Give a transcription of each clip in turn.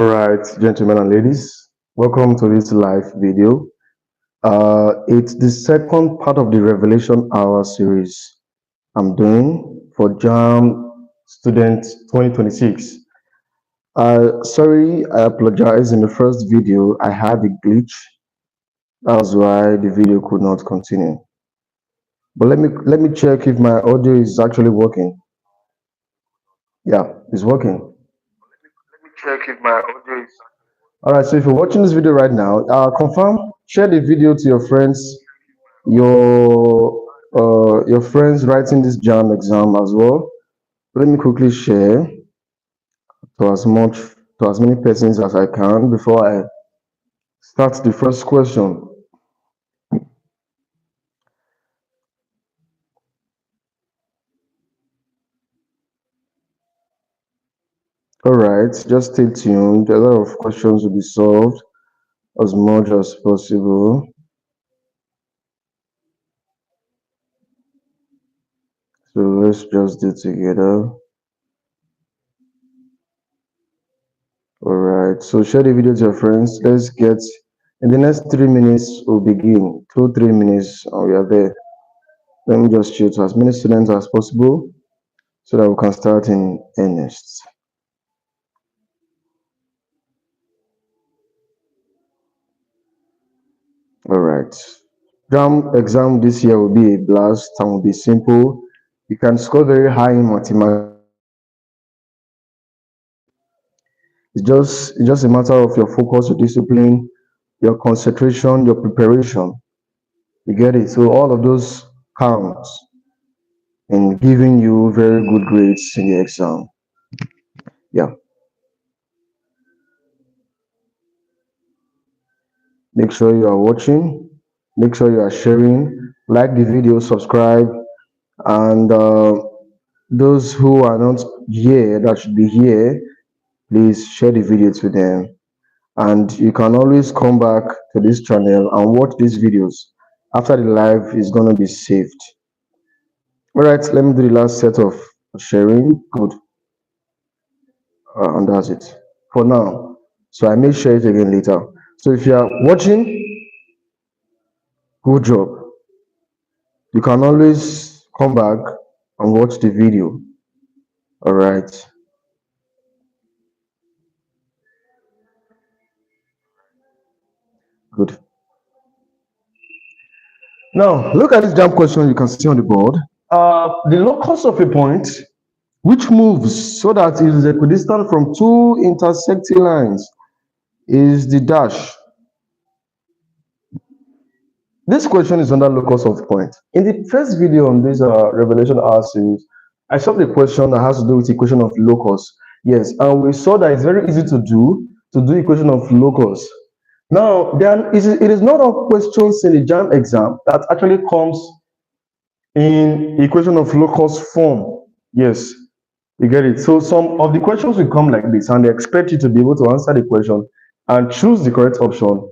All right, gentlemen and ladies, welcome to this live video. It's the second part of the Revelation Hour series I'm doing for Jamb Student 2026. Sorry, I apologize. In the first video, I had a glitch. That's why the video could not continue. But let me check if my audio is actually working. Yeah, it's working. Let me check if my audio is. All right, so if you're watching this video right now, confirm, share the video to your friends, your friends writing this JAM exam as well. Let me quickly share to as many persons as I can before I start the first question. All right, just stay tuned. A lot of questions will be solved as much as possible. So let's just do it together. All right, so share the video to your friends. Let's get in the next 3 minutes. We'll begin 2 3 minutes, and we are there. Let me just shoot to as many students as possible so that we can start in earnest. All right. JAM exam this year will be a blast and will be simple. You can score very high in mathematics. It's just a matter of your focus, your discipline, your concentration, your preparation. You get it? So all of those counts in giving you very good grades in the exam. Yeah. Make sure you are watching. Make sure you are sharing. Like the video, subscribe, and those who are not here that should be here, please share the video to them. And you can always come back to this channel and watch these videos after the live is going to be saved. All right, let me do the last set of sharing. Good. And that's it for now. So I may share it again later. So if you are watching, good job. You can always come back and watch the video. All right. Good. Now, look at this jump question you can see on the board. The locus of a point which moves so that it is equidistant from two intersecting lines is the dash. This question is under locus of point. In the first video on this Revelation R series, I solved a question that has to do with equation of locus. Yes, and we saw that it's very easy to do equation of locus. Now, it is not all questions in the JAM exam that actually comes in equation of locus form. Yes, you get it. So some of the questions will come like this, and they expect you to be able to answer the question and choose the correct option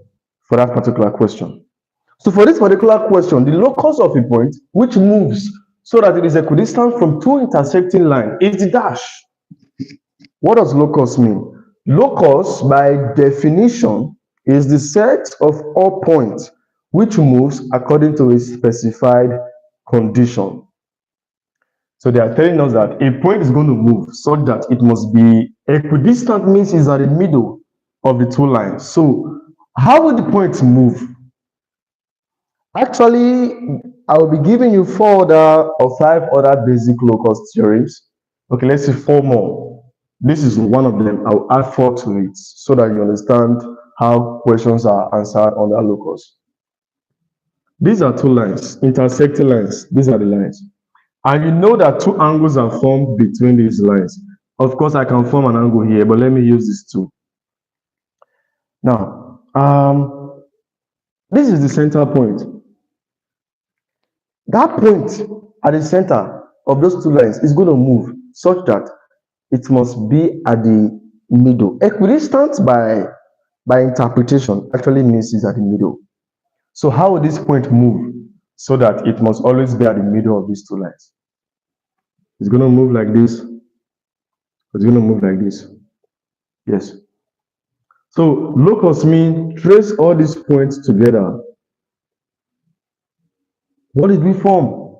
for that particular question. So for this particular question, the locus of a point which moves so that it is equidistant from two intersecting lines is the dash. What does locus mean? Locus, by definition, is the set of all points which moves according to a specified condition. So they are telling us that a point is going to move so that it must be equidistant, means it's at the middle of the two lines. So how will the point move? Actually, I will be giving you 5 other basic locus theorems. Okay, let's see 4 more. This is one of them. I'll add 4 to it so that you understand how questions are answered on that locus. These are two lines, intersecting lines. These are the lines. And you know that 2 angles are formed between these lines. Of course, I can form an angle here, but let me use this too. Now, this is the center point. That point at the center of those 2 lines is going to move such that it must be at the middle. Equidistant by interpretation actually means it's at the middle. So how will this point move so that it must always be at the middle of these 2 lines? It's going to move like this. It's going to move like this. Yes. So locus means trace all these points together. What did we form?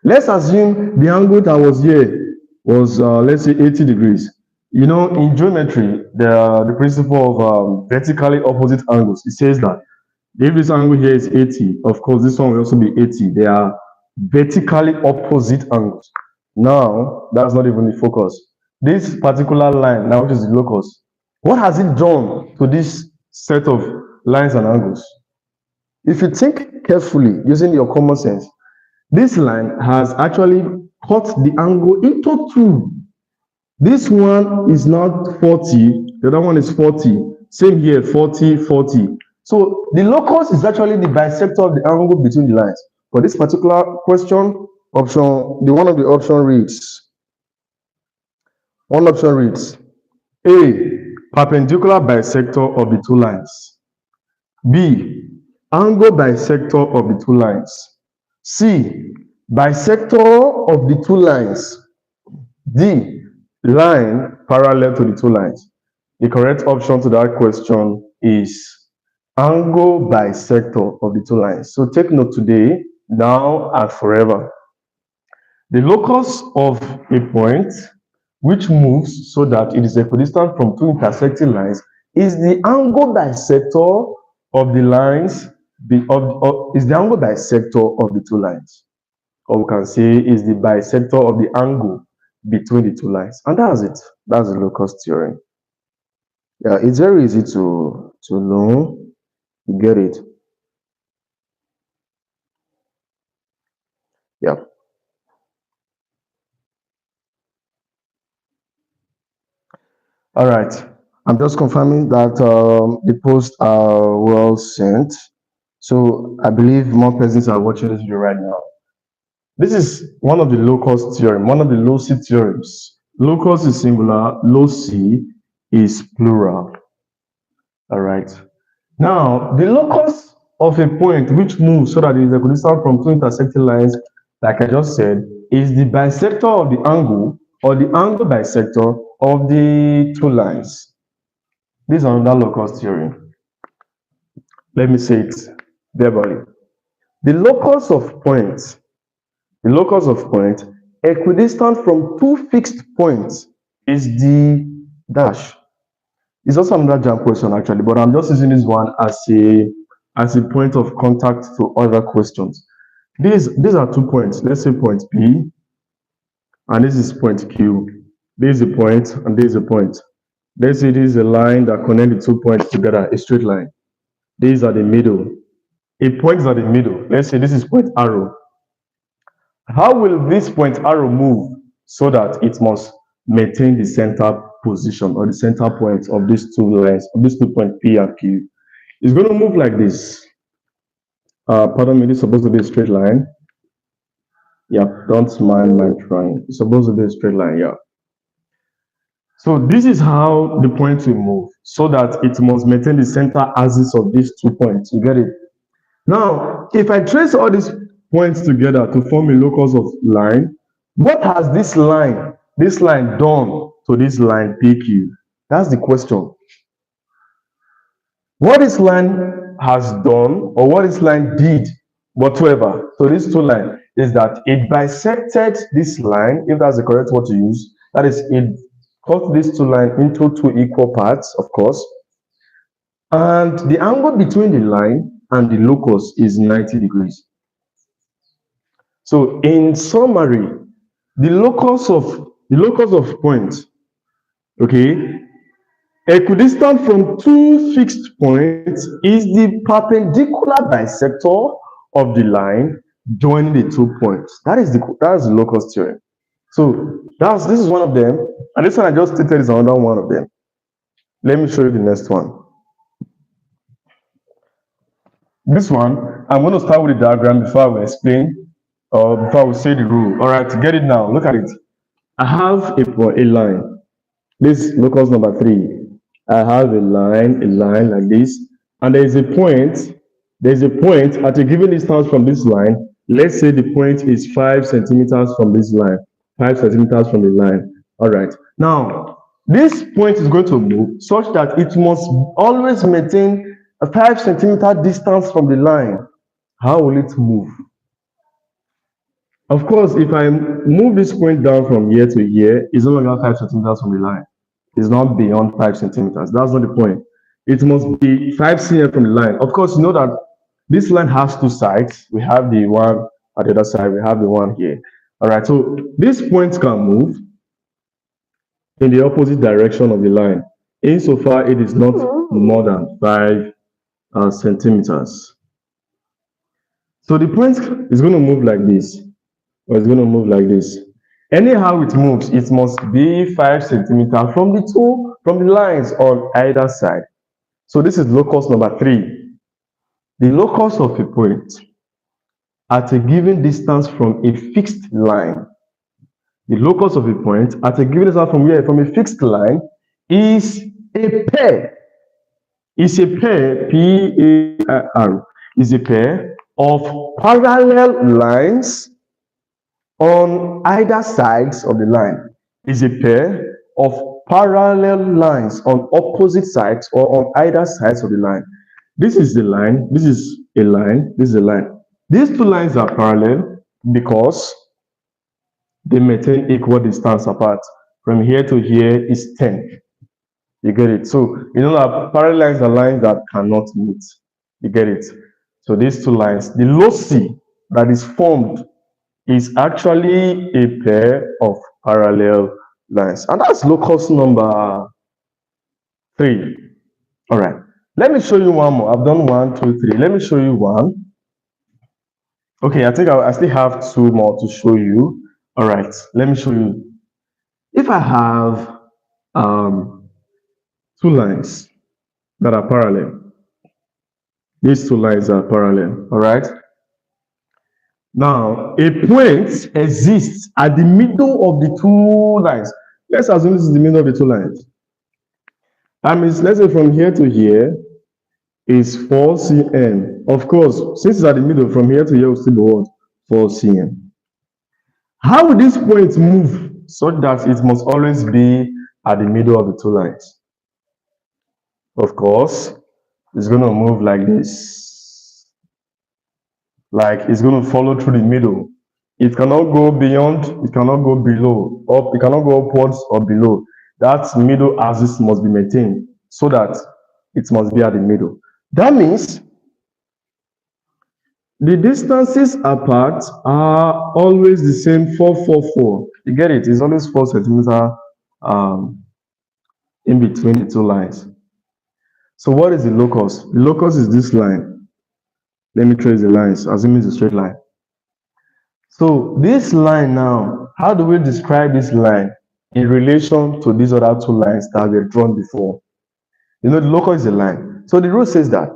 Let's assume the angle that was here was, let's say, 80 degrees. You know, in geometry, the principle of vertically opposite angles, it says that if this angle here is 80, of course, this one will also be 80. They are vertically opposite angles. Now, that's not even the focus. This particular line, now which is the locus, what has it done to this set of lines and angles? If you think carefully using your common sense, this line has actually cut the angle into two. This one is not 40, the other one is 40. Same here, 40, 40. So the locus is actually the bisector of the angle between the lines. For this particular question, one of the option reads, A, perpendicular bisector of the two lines. B, angle bisector of the two lines. C, bisector of the two lines. D, line parallel to the two lines. The correct option to that question is angle bisector of the two lines. So take note today, now and forever. The locus of a point which moves so that it is equidistant from two intersecting lines is the angle bisector of the lines, is the angle bisector of the two lines. Or we can say is the bisector of the angle between the two lines. And that's it. That's the locus theorem. Yeah, it's very easy to know. You get it. Yeah. All right. I'm just confirming that the posts are well sent. So I believe more persons are watching this video right now. This is one of the locus theorem, one of the loci theorems. Locus is singular, loci is plural. All right. Now, the locus of a point which moves so that it is equidistant from two intersecting lines, like I just said, is the bisector of the angle or the angle bisector of the two lines. This is another locus theorem. Let me say it verbally. The locus of point equidistant from two fixed points is the dash. It's also another Jamb question actually, but I'm just using this one as a point of contact to other questions. These are 2 points. Let's say point P, and this is point Q. This is a point, and this is a point. Let's say this is a line that connects the 2 points together, a straight line. These are the middle. A point is at the middle. Let's say this is point arrow. How will this point arrow move so that it must maintain the center position or the center point of these two lines, of these 2 points P and Q? It's going to move like this. Pardon me, this is supposed to be a straight line. Yeah, don't mind my trying. It's supposed to be a straight line, yeah. So this is how the point will move so that it must maintain the center axis of these 2 points. You get it? Now, if I trace all these points together to form a locus of line, what has this line done to this line PQ? That's the question. What this line has done, or what this line did, whatever, to these two lines, is that it bisected this line, if that's the correct word to use. That is, it cut these two lines into 2 equal parts, of course. And the angle between the line and the locus is 90 degrees. So in summary, the locus of point, okay, equidistant from 2 fixed points is the perpendicular bisector of the line joining the 2 points. That's the locus theorem. So this is one of them, and this one I just stated is another one of them. Let me show you the next one. This one, I'm going to start with the diagram before I will explain, or before I will say the rule. All right, get it now. Look at it. I have a line. This locus number 3. I have a line like this, and there is a point at a given distance from this line. Let's say the point is 5 centimeters from this line, 5 centimeters from the line. All right. Now, This point is going to move such that it must always maintain a 5 centimeter distance from the line. How will it move? Of course, if I move this point down from here to here, it's no longer 5 centimeters from the line. It's not beyond 5 centimeters. That's not the point. It must be 5 cm from the line. Of course, you know that this line has two sides. We have the one at the other side, we have the one here. All right, so this point can move in the opposite direction of the line, insofar it is not more than 5 centimeters. So the point is going to move like this, or it's going to move like this. Anyhow it moves, it must be 5 centimeters from the lines on either side. So this is locus number 3. The locus of a point at a given distance from a fixed line. The locus of a point at a given distance from here, from a fixed line, is a pair. Is a pair, P-A-R, is a pair of parallel lines on either sides of the line. Is a pair of parallel lines on opposite sides or on either sides of the line. This is the line, this is a line, this is a line. These two lines are parallel because they maintain equal distance apart. From here to here is 10. You get it? So you know that parallel lines are lines that cannot meet. You get it? So these two lines, the loci that is formed is actually a pair of parallel lines. And that's locus number 3. All right. Let me show you one more. I've done 1, 2, 3. Let me show you one. Okay, I think I still have 2 more to show you. All right, let me show you. If I have 2 lines that are parallel, these 2 lines are parallel, all right? Now, a point exists at the middle of the 2 lines. Let's assume this is the middle of the 2 lines. That means, let's say from here to here is 4 cm. Of course, since it's at the middle, from here to here will still be what? 4 cm. How will this point move such that it must always be at the middle of the 2 lines? Of course, it's going to move like this. Like it's going to follow through the middle. It cannot go beyond, it cannot go below, up, it cannot go upwards or below. That middle axis must be maintained so that it must be at the middle. That means the distances apart are always the same, 4, 4, 4. You get it? It's always 4 centimeters in between the 2 lines. So what is the locus? The locus is this line. Let me trace the lines, assuming it's a straight line. So this line now, how do we describe this line in relation to these other 2 lines that were drawn before? You know, the locus is a line. So the rule says that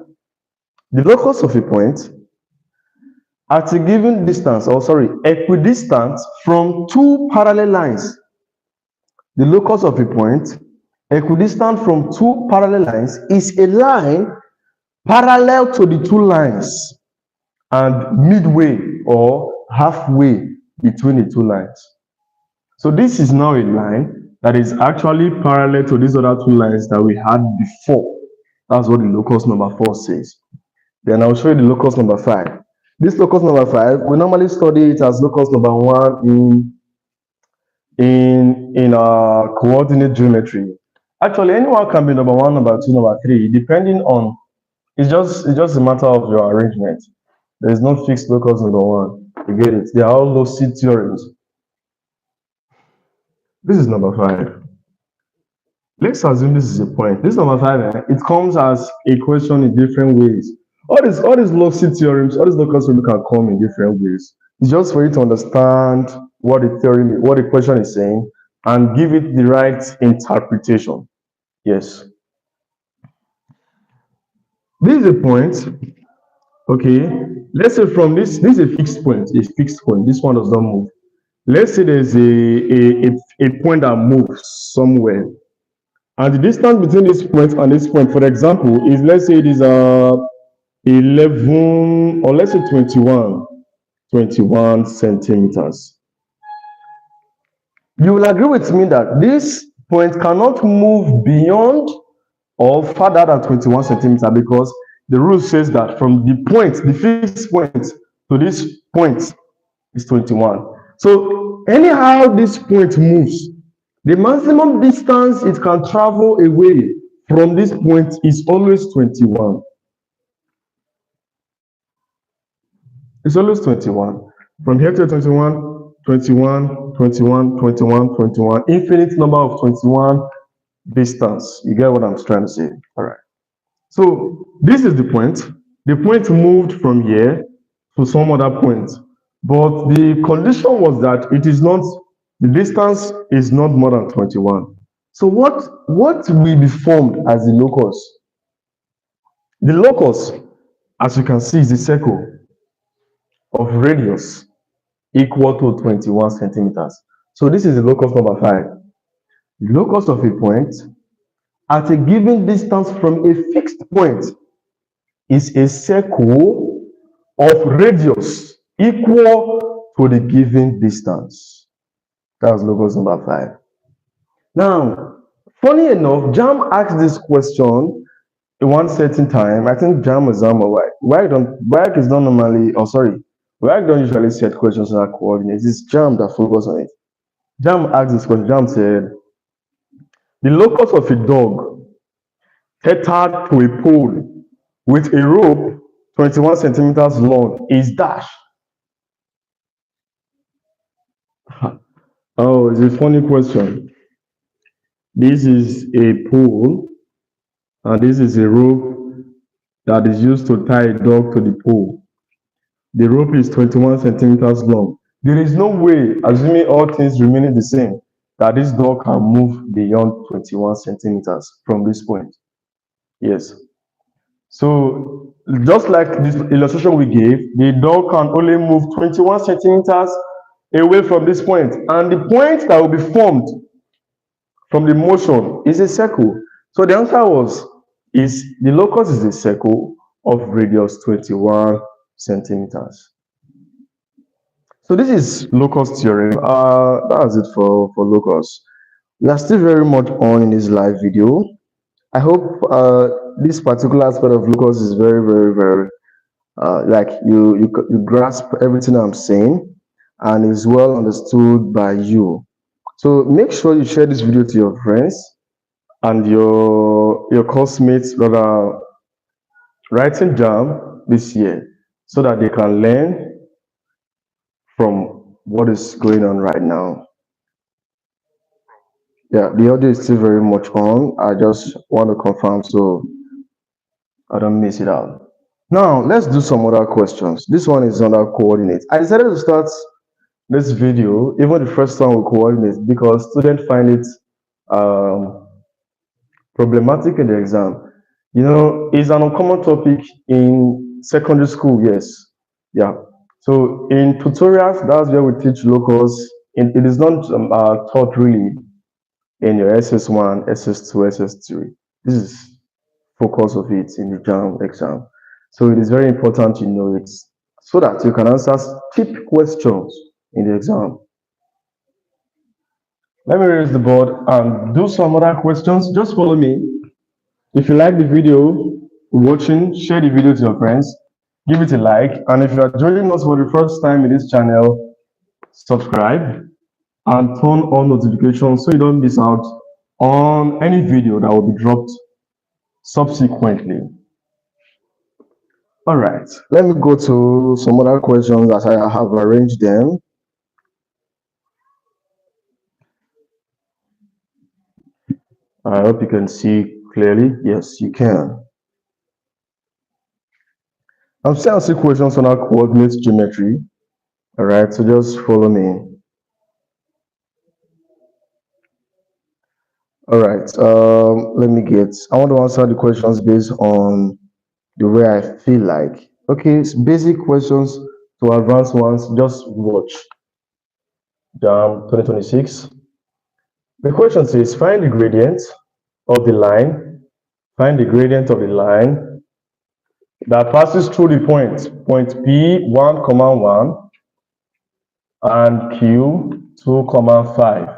the locus of a point at a given distance, equidistant from 2 parallel lines. The locus of a point equidistant from 2 parallel lines is a line parallel to the 2 lines and midway or halfway between the 2 lines. So this is now a line that is actually parallel to these other 2 lines that we had before. That's what the locus number 4 says. Then I'll show you the locus number 5. This locus number 5, we normally study it as locus number 1 in our coordinate geometry. Actually, anyone can be number 1, number 2, number 3, depending on, it's just a matter of your arrangement. There is no fixed locus number 1. You get it? They are all loci theorems. This is number 5. Let's assume this is a point. This number 5, it comes as a question in different ways. All these loci theorems, all these locus theorems can come in different ways. It's just for you to understand what the theorem, what the question is saying, and give it the right interpretation. Yes. This is a point. Okay. Let's say from this is a fixed point. A fixed point. This one does not move. Let's say there's a point that moves somewhere. And the distance between this point and this point, for example, is, let's say it is 11, or let's say 21 centimeters. You will agree with me that this point cannot move beyond or farther than 21 centimeter, because the rule says that from the point, the fixed point, to this point is 21. So anyhow this point moves, the maximum distance it can travel away from this point is always 21. It's always 21. From here to 21, 21, 21, 21, 21, infinite number of 21 distance. You get what I'm trying to say? All right. So this is the point. The point moved from here to some other point, but the condition was that it is not, the distance is not more than 21. So what will be formed as the locus? The locus, as you can see, is a circle of radius equal to 21 centimeters. So this is the locus number 5. The locus of a point at a given distance from a fixed point is a circle of radius equal to the given distance. That's locus number 5. Now, funny enough, Jamb asked this question in one certain time. I think Jamb was WAEC is not normally, oh sorry, WAEC don't usually set questions on coordinates. It's Jamb that focus on it. Jamb asked this question. Jamb said, the locus of a dog tethered to a pole with a rope 21 centimeters long is dash. Oh, it's a funny question. This is a pole, and this is a rope that is used to tie a dog to the pole. The rope is 21 centimeters long. There is no way, assuming all things remaining the same, that this dog can move beyond 21 centimeters from this point. Yes. So just like this illustration we gave, the dog can only move 21 centimeters away from this point, and the point that will be formed from the motion is a circle. So the answer is the locus is a circle of radius 21 centimeters. So this is locus theorem. That's it for locus. We are still very much on in this live video. I hope this particular aspect of locus is very like you grasp everything I'm saying and is well understood by you. So make sure you share this video to your friends and your classmates that are writing Jamb this year, so that they can learn from what is going on right now. Yeah, the audio is still very much on. I just want to confirm so I don't miss it out. Now let's do some other questions. This one is under coordinates. I decided to start this video, even the first one with coordinates, because students find it problematic in the exam. You know, it's an uncommon topic in secondary school, yes. Yeah. So in tutorials, that's where we teach locus. It is not taught really in your SS1, SS2, SS3. This is focus of it in the Jamb exam. So it is very important to know it so that you can answer cheap questions in the exam. Let me raise the board and do some other questions. Just follow me. If you like the video watching, share the video to your friends, give it a like, and if you are joining us for the first time in this channel, subscribe and turn on notifications so you don't miss out on any video that will be dropped subsequently. All right, let me go to some other questions as I have arranged them. I hope you can see clearly. Yes, you can. I'm still answering questions on our coordinates geometry. All right, so just follow me. All right, I want to answer the questions based on the way I feel like. Okay, it's basic questions to advanced ones. Just watch Jamb 2026. The question says, find the gradient of the line. Find the gradient of the line that passes through the point P 1, 1 and Q 2, 5.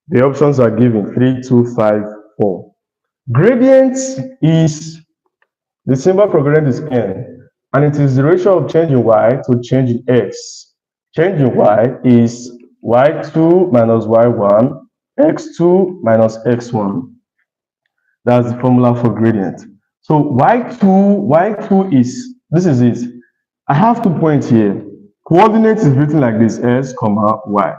The options are given 3, 2, 5, 4. Gradient is the symbol for gradient is n, and it is the ratio of change in y to change in x. Change in y is y2 minus y1, x2 minus x1. That's the formula for gradient. So y2 is, this is it. I have 2 points here. Coordinates is written like this, s comma y.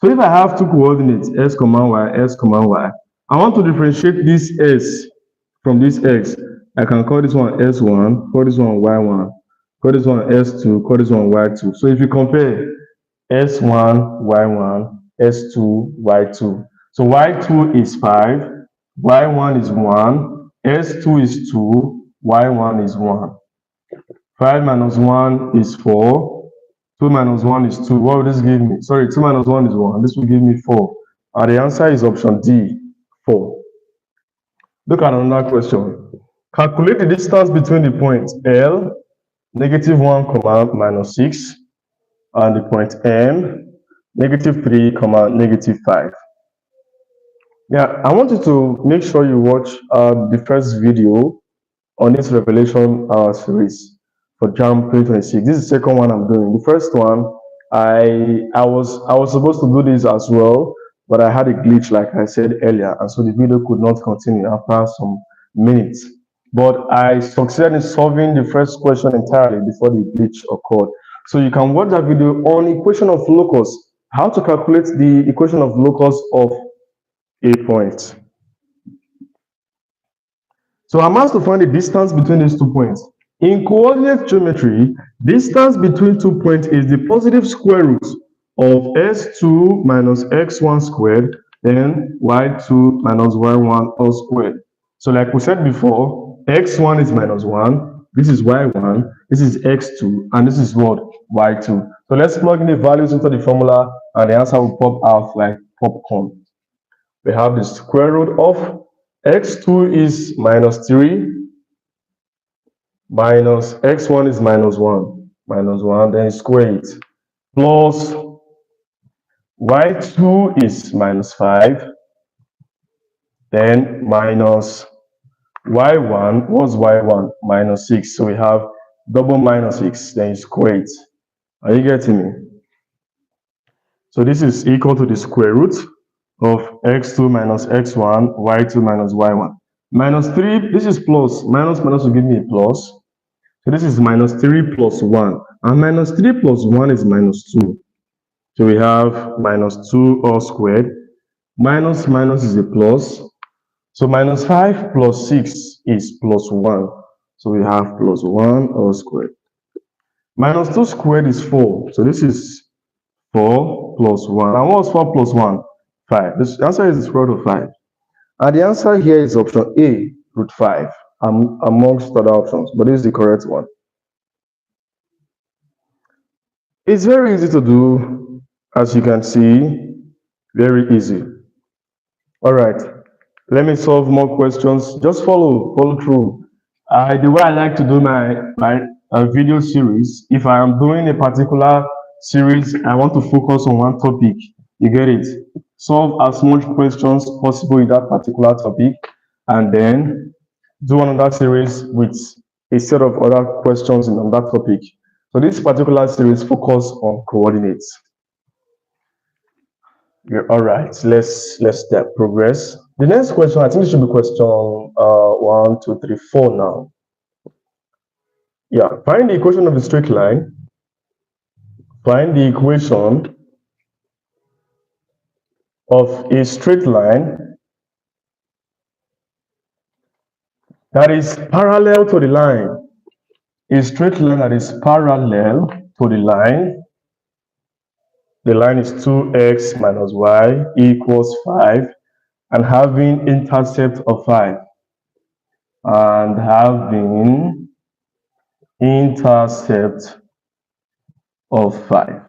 So if I have 2 coordinates, s comma y, s comma y, I want to differentiate this s from this x. I can call this one s1, call this one y1, call this one s2, call this one y2. So if you compare s1, y1, s2, y2. So y2 is 5, y1 is 1, s2 is 2, y1 is 1. 5 minus 1 is 4, 2 minus 1 is 2. What will this give me? Sorry, 2 minus 1 is 1. This will give me 4. And the answer is option D, 4. Look at another question. Calculate the distance between the points L, negative 1, comma, minus 6, and the point M, negative 3, comma, negative 5. Yeah, I want you to make sure you watch the first video on this revelation series for Jamb 2026. This is the second one I'm doing. The first one, I was supposed to do this as well, but I had a glitch, like I said earlier, and so the video could not continue after some minutes. But I succeeded in solving the first question entirely before the glitch occurred. So you can watch that video on equation of locus, how to calculate the equation of locus of a point. So I'm asked to find the distance between these 2 points. In coordinate geometry, distance between 2 points is the positive square root of s2 minus x1 squared, then y2 minus y1 all squared. So like we said before, x1 is minus 1, this is y1, this is x2, and this is what? Y2. So let's plug in the values into the formula, and the answer will pop out like popcorn. We have the square root of x2 is minus 3, minus x1 is minus 1, then square it, plus y2 is minus 5, then minus y1, what's y1? Minus 6, so we have double minus 6, then square it. Are you getting me? So this is equal to the square root of x2 minus x1, y2 minus y1. Minus 3, this is plus, minus will give me a plus. So this is minus 3 plus 1, and minus 3 plus 1 is minus 2. So we have minus 2 all squared, minus is a plus. So minus 5 plus 6 is plus 1. So we have plus 1 all squared. Minus 2 squared is 4. So this is 4 plus 1. And what's 4 plus 1? 5. The answer is the square root of 5. And the answer here is option A, root 5, amongst other options, but this is the correct one. It's very easy to do, as you can see, very easy. All right, let me solve more questions. Just follow through. The way I like to do my video series, if I am doing a particular series, I want to focus on one topic. You get it? Solve as much questions possible in that particular topic, and then do another series with a set of other questions on that topic. So this particular series focus on coordinates. Yeah, all right, let's step progress. The next question, I think it should be question 1, 2, 3, 4 now. Yeah, find the equation of a straight line. Find the equation of a straight line that is parallel to the line. A straight line that is parallel to the line. The line is 2x minus y equals 5, and having intercept of 5. And having intercept of 5.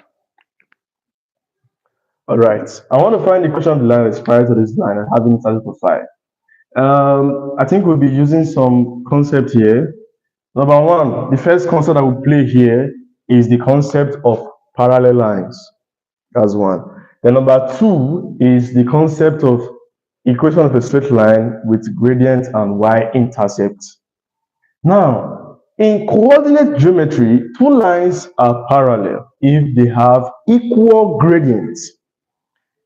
All right, I want to find the equation of the line that is parallel to this line and having intercept of 5. I think we'll be using some concept here. Number one, the first concept I will play here is the concept of parallel lines. That's one. Then number 2 is the concept of equation of a straight line with gradient and y-intercept. Now, in coordinate geometry, two lines are parallel if they have equal gradients.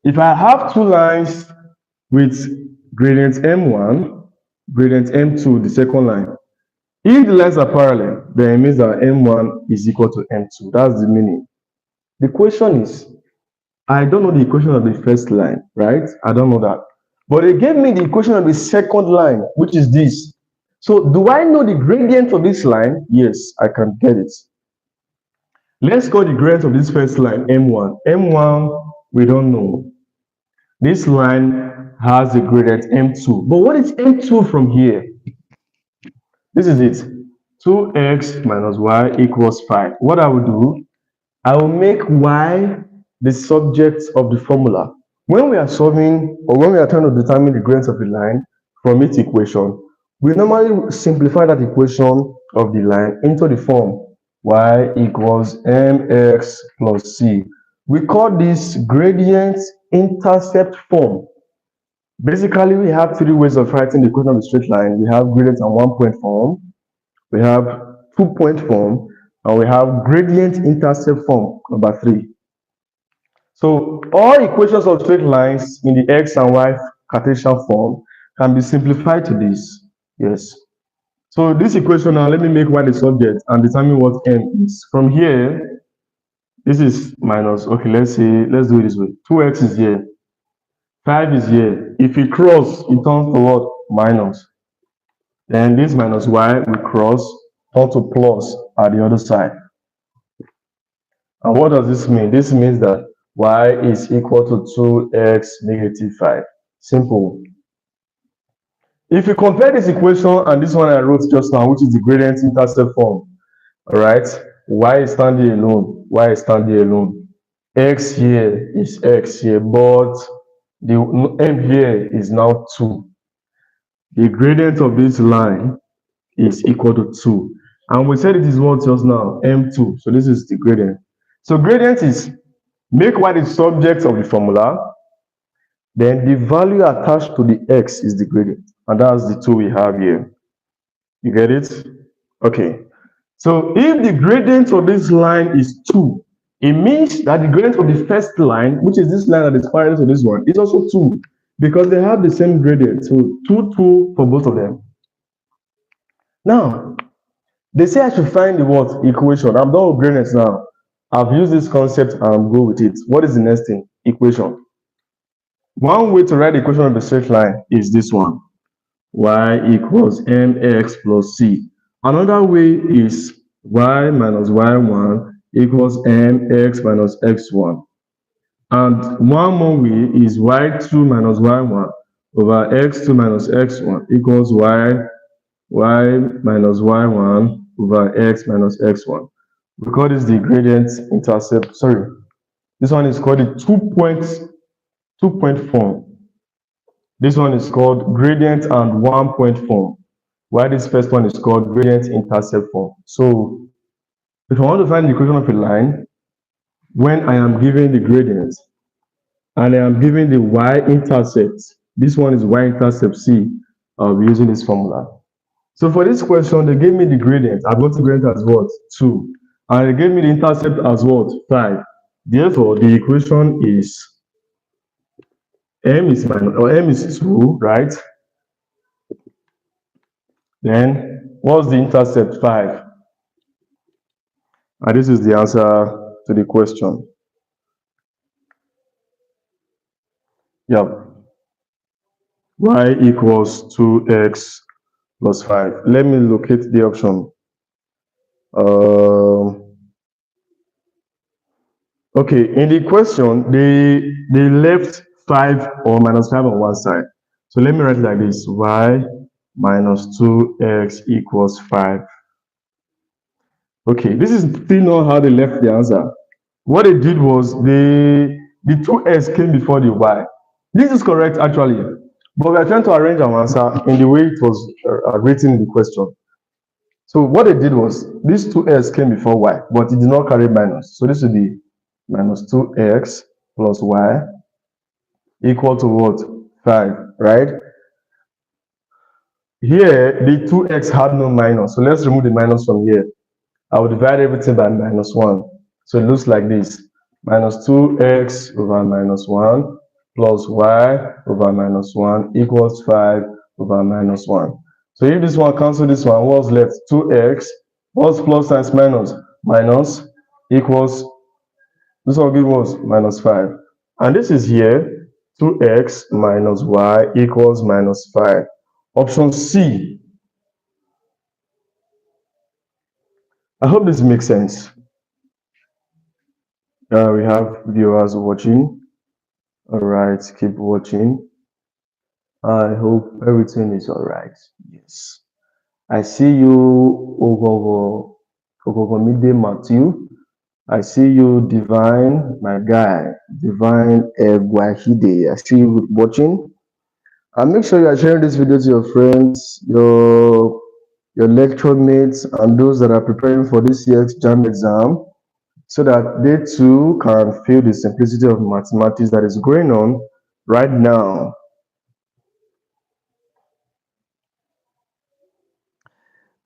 If I have two lines with gradient m1, gradient m2, the second line, if the lines are parallel, then it means that m1 is equal to m2. That's the meaning. The question is, I don't know the equation of the first line, right? I don't know that. But they gave me the equation of the second line, which is this. So do I know the gradient of this line? Yes, I can get it. Let's call the gradient of this first line m1. m1, we don't know. This line has a gradient m2. But what is m2 from here? This is it. 2x minus y equals 5. What I will do, I will make y the subject of the formula. When we are solving or when we are trying to determine the gradient of a line from its equation, we normally simplify that equation of the line into the form y equals mx plus c. We call this gradient intercept form. Basically, we have three ways of writing the equation of a straight line. We have gradient and 1-point form, we have 2-point form, and we have gradient intercept form, number 3. So all equations of straight lines in the x and y Cartesian form can be simplified to this. Yes. So this equation now, let me make y the subject and determine what m is. From here, this is minus, okay, let's do it this way. 2x is here, 5 is here. If we cross, it turns to what? Minus. Then this minus y will cross, turn to plus at the other side. And what does this mean? This means that y is equal to 2x negative 5. Simple. If you compare this equation and this one I wrote just now, which is the gradient intercept form, all right, y is standing alone, y is standing alone. X here is x here, but the m here is now 2. The gradient of this line is equal to 2. And we said it is what just now? m2. So this is the gradient. So gradient is make y the subject of the formula, then the value attached to the x is the gradient. And that's the 2 we have here. You get it? Okay. So if the gradient of this line is 2, it means that the gradient of the first line, which is this line that is parallel to this one, is also 2 because they have the same gradient. So 2, 2 for both of them. Now, they say I should find the what? Equation. I'm done with gradients now. I've used this concept and go with it. What is the next thing? Equation. One way to write the equation of the straight line is this one. Y equals mx plus c. Another way is y minus y1 equals mx minus x1. And one more way is y2 minus y1 over x2 minus x1 equals y minus y1 over x minus x1. We call this the gradient intercept. Sorry, this one is called the 2-point form. This one is called gradient and 1-point form. While this first one is called gradient intercept form. So if I want to find the equation of a line, when I am given the gradient and I am given the y-intercept, this one is y-intercept c, I'll be using this formula. So for this question, they gave me the gradient. I got the gradient as what? 2. And they gave me the intercept as what? 5. Therefore, the equation is m is 2, right? Then what's the intercept? 5. And this is the answer to the question. Yep. Y equals 2x plus 5. Let me locate the option. Okay, in the question, they left 5 or minus 5 on one side. So let me write it like this. Y minus 2x equals 5. Okay, this is still not how they left the answer. What they did was the 2x came before the y. This is correct actually, but we are trying to arrange our answer in the way it was written in the question. So what they did was this 2x came before y, but it did not carry minus. So this will be minus 2x plus y equal to what? 5, right? Here, the 2x had no minus, so let's remove the minus from here. I will divide everything by minus 1. So it looks like this. Minus 2x over minus 1 plus y over minus 1 equals 5 over minus 1. So if this one cancel this one, what's left? 2x. What's plus times minus? Minus equals, this one give us minus 5. And this is here, 2x minus y equals minus 5. Option C. I hope this makes sense. We have viewers watching. All right, keep watching. I hope everything is all right. Yes. I see you, Ogogomide Matthew. I see you, Divine, my guy, Divine Guahide. I see you watching. And make sure you are sharing this video to your friends, your lecture mates, and those that are preparing for this year's Jamb exam, so that they too can feel the simplicity of mathematics that is going on right now.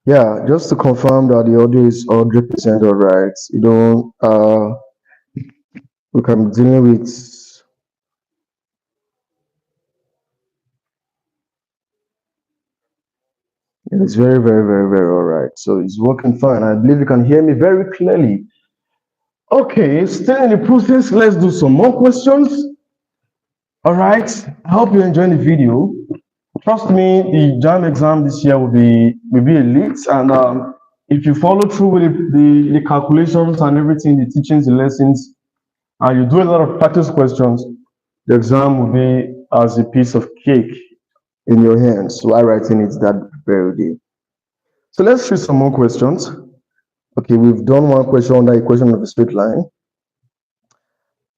Yeah, just to confirm that the audio is 100% all right. You don't, we can be dealing with, it's very, very, very, very all right. So it's working fine. I believe you can hear me very clearly. Okay, still in the process, let's do some more questions. All right, I hope you're enjoying the video. Trust me, the JAM exam this year will be elite, and if you follow through with the calculations and everything, the teachings, the lessons, and you do a lot of practice questions, the exam will be as a piece of cake in your hands while writing it that very day. So let's shoot some more questions. Okay, we've done one question on the equation of a straight line.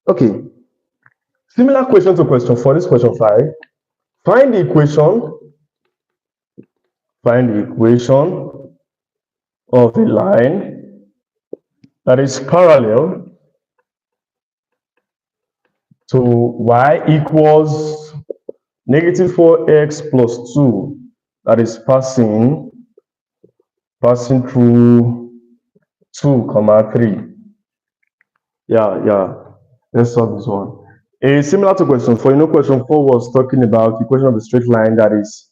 Okay, similar question to question 4, this question 5. Find the equation of a line that is parallel to y equals negative 4x plus 2, that is passing through 2, 3. Yeah. Let's solve this one. Similar to question 4, question 4 was talking about the equation of a straight line that is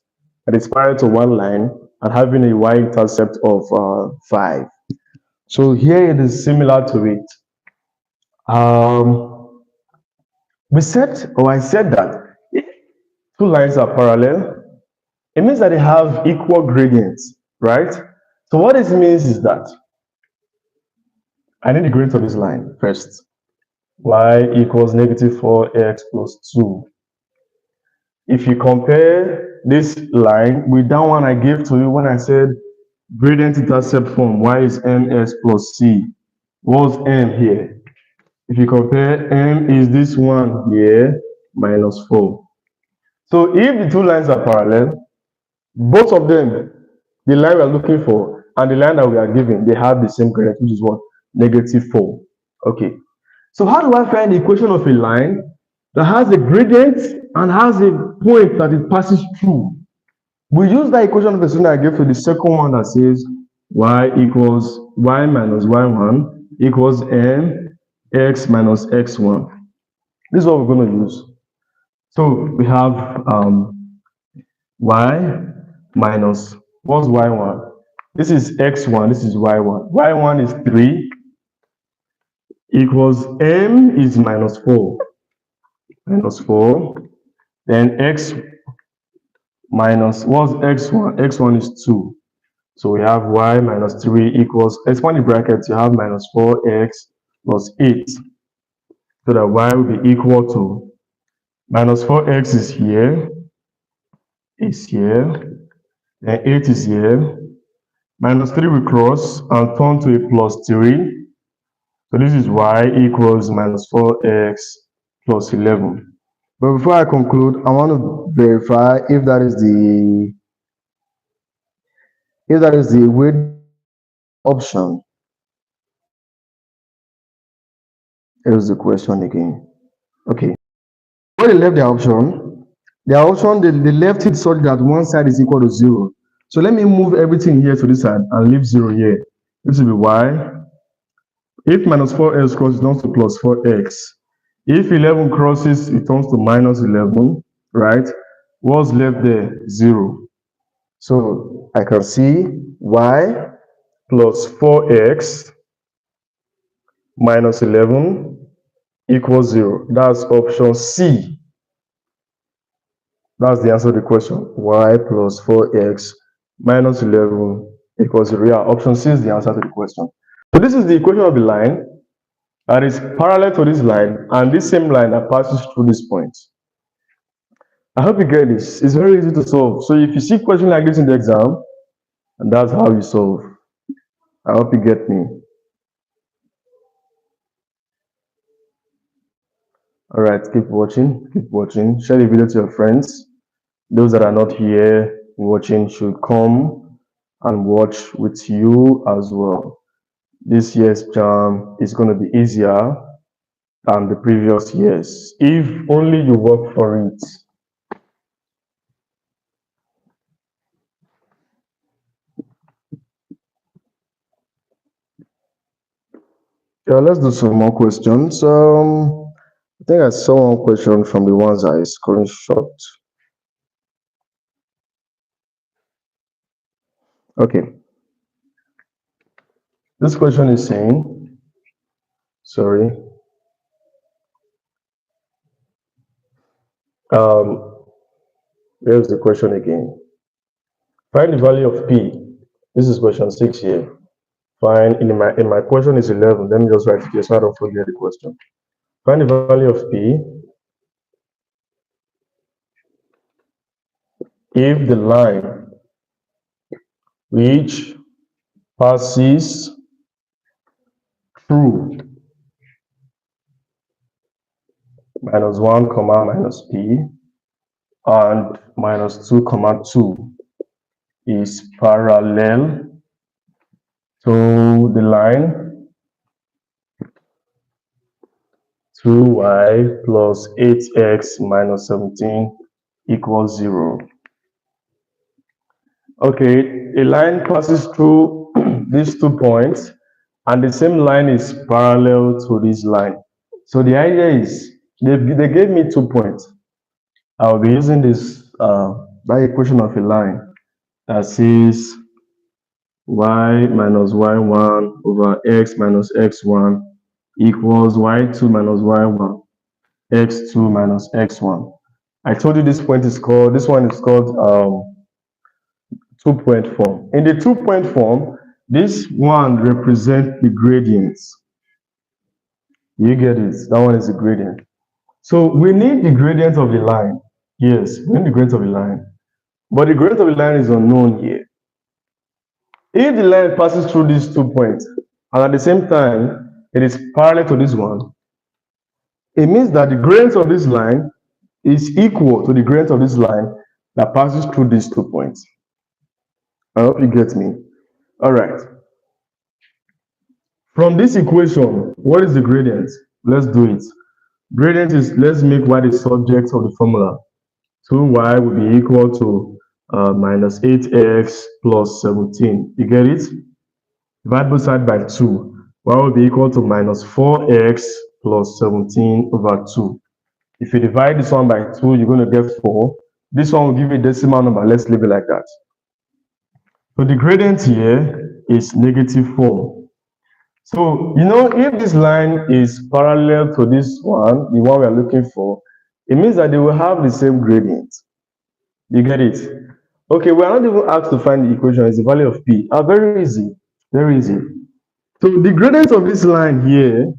parallel to one line and having a y-intercept of 5. So here it is similar to it. I said that if two lines are parallel, it means that they have equal gradients, right? So what this means is that I need the gradient of this line first. Y equals negative 4x plus 2. If you compare this line with that one I gave to you when I said gradient intercept form, y is ms plus c. What's m here? If you compare, m is this one here, minus 4. So if the two lines are parallel, both of them, the line we are looking for and the line that we are given, they have the same gradient, which is what? Negative 4. Okay. So how do I find the equation of a line that has a gradient and has a point that it passes through? We use that equation of a line I gave for the second one that says y equals y minus y1 equals m x minus x1. This is what we're going to use. So we have y minus, what's y1? This is x1, this is y1. y1 is 3 equals m is minus 4. Minus 4. Then x minus, what's x1? x1 is 2. So we have y minus 3 equals, expand the brackets, you have minus 4x plus 8. So that y will be equal to minus 4x is here, then 8 is here. Minus 3 will cross and turn to a plus 3. So this is y equals minus 4x plus 11. But before I conclude, I want to verify if that is the weight option. Here's the question again. Okay. When they left their option, they left it such that one side is equal to 0. So let me move everything here to this side and leave 0 here. This will be y. If minus 4x crosses, it turns to plus 4x. If 11 crosses, it turns to minus 11, right? What's left there? 0. So I can see y plus 4x minus 11 equals 0. That's option C. That's the answer to the question. Y plus 4x minus 11 equals 0. Yeah, option C is the answer to the question. So this is the equation of the line that is parallel to this line and this same line that passes through this point. I hope you get this. It's very easy to solve. So if you see a question like this in the exam, and that's how you solve. I hope you get me. All right, keep watching, keep watching. Share the video to your friends. Those that are not here watching should come and watch with you as well. This year's Jamb is going to be easier than the previous years, if only you work for it. Yeah, let's do some more questions. I think I saw one question from the ones I screenshot. Okay. This question is saying, sorry. Here's the question again. Find the value of P. This is question 6 here. Find, in my question is 11. Let me just write it here so I don't forget the question. Find the value of P if the line which passes through minus 1 comma minus P and minus 2 comma 2 is parallel to the line 2y plus 8x minus 17 equals 0. Okay, a line passes through these 2 points and the same line is parallel to this line. So the idea is they gave me 2 points. I'll be using this by equation of a line that says y minus y1 over x minus x1 equals y2 minus y1 x2 minus x1. I told you this one is called 2-point form. In the 2-point form, this one represents the gradients. You get it? That one is the gradient. So we need the gradient of the line. Yes, we need the gradient of the line. But the gradient of the line is unknown here. If the line passes through these 2 points, and at the same time, it is parallel to this one, it means that the gradient of this line is equal to the gradient of this line that passes through these 2 points. I hope you get me. All right. From this equation, what is the gradient? Let's do it. Gradient is, let's make y the subject of the formula. 2y will be equal to minus 8x plus 17. You get it? Divide both sides by 2. Y will be equal to minus 4x plus 17 over 2. If you divide this one by 2, you're going to get 4. This one will give you a decimal number. Let's leave it like that. So the gradient here is negative 4. So, you know, if this line is parallel to this one, the one we are looking for, it means that they will have the same gradient. You get it? Okay, we are not even asked to find the equation. It's the value of P. Very easy. Very easy. So the gradient of this line here,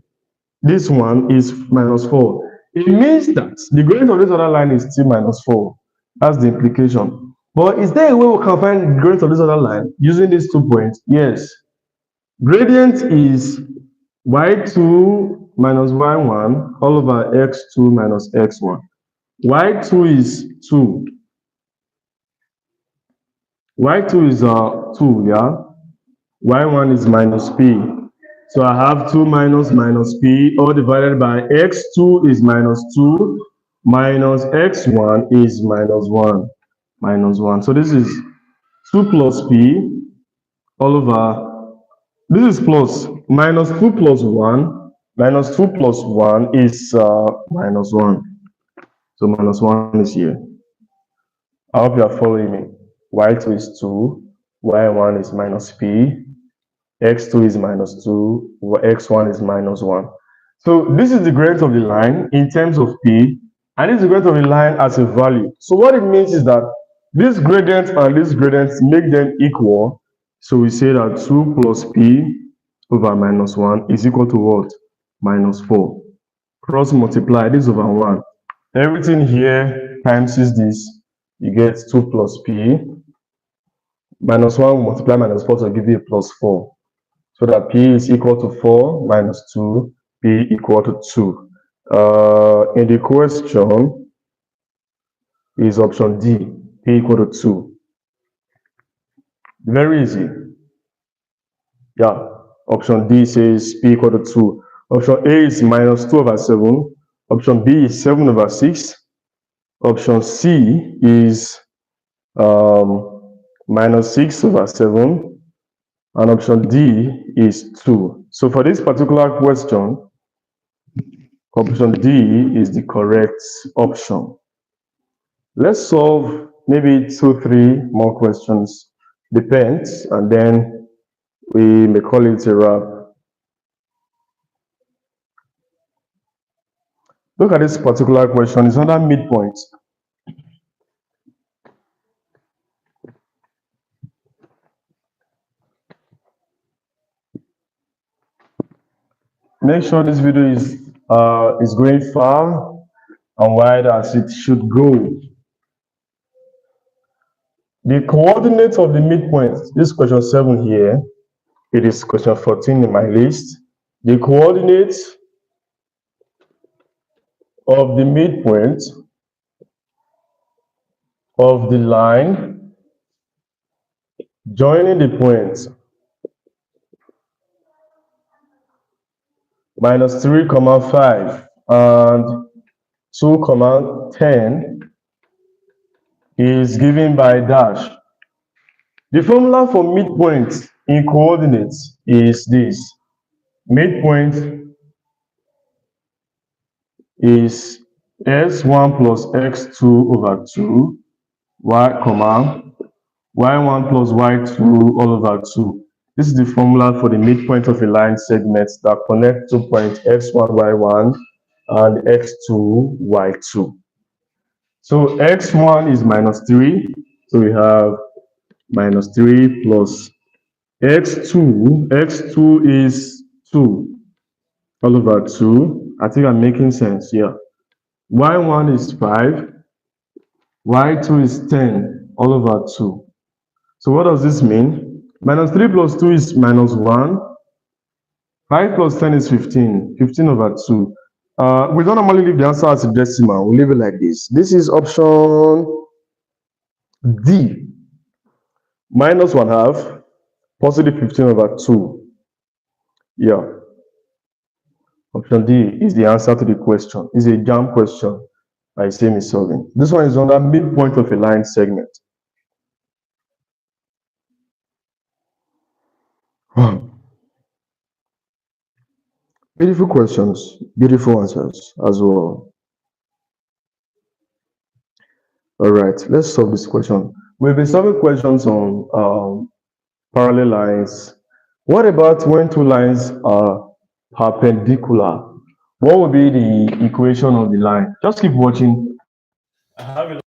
this one is minus 4. It means that the gradient of this other line is still minus 4. That's the implication. But is there a way we can find the gradient of this other line using these 2 points? Yes. Gradient is y2 minus y1 all over x2 minus x1. y2 is 2. y2 is 2, yeah? y1 is minus p. So I have 2 minus minus p, all divided by x2 is minus 2, minus x1 is minus 1, minus 1. So this is 2 plus p all over, this is plus, minus 2 plus 1, minus 2 plus 1 is minus 1. So minus 1 is here. I hope you are following me. Y2 is 2, y1 is minus p, x2 is minus 2, x1 is minus 1. So this is the gradient of the line in terms of p, and this is the gradient of the line as a value. So what it means is that this gradient and this gradient make them equal. So we say that 2 plus p over minus 1 is equal to what? Minus 4. Cross multiply this over 1. Everything here times is this. You get 2 plus p. Minus 1 multiply minus 4 to give you a plus 4. So that p is equal to 4 minus 2, p equal to 2. In the question is option D, p equal to 2. Very easy. Yeah, option D says p equal to 2. Option A is minus 2 over 7. Option B is 7 over 6. Option C is minus 6 over 7. And option D is 2. So for this particular question, option D is the correct option. Let's solve maybe 2, 3 more questions. Depends, and then we may call it a wrap. Look at this particular question. It's under midpoint. Make sure this video is going far and wide as it should go. The coordinates of the midpoint, this question 7 here, it is question 14 in my list. The coordinates of the midpoint of the line joining the points minus 3, 5 and 2, 10 is given by dash. The formula for midpoint in coordinates is this. Midpoint is x1 plus x2 over 2, y1 plus y2 all over 2. This is the formula for the midpoint of a line segment that connect 2 points x1, y1 and x2, y2. So x1 is minus 3. So we have minus 3 plus x2. x2 is 2 all over 2. I think I'm making sense here. Y1 is 5. Y2 is 10 all over 2. So what does this mean? Minus 3 plus 2 is minus 1. 5 plus 10 is 15. 15 over 2. We don't normally leave the answer as a decimal. We leave it like this. This is option D. Minus 1/2. Positive 15 over 2. Yeah. Option D is the answer to the question. It's a Jamb question by same is solving. This one is under midpoint of a line segment. Beautiful questions, beautiful answers as well. All right, let's solve this question. We've been solving questions on parallel lines. What about when two lines are perpendicular? What would be the equation of the line? Just keep watching. I have a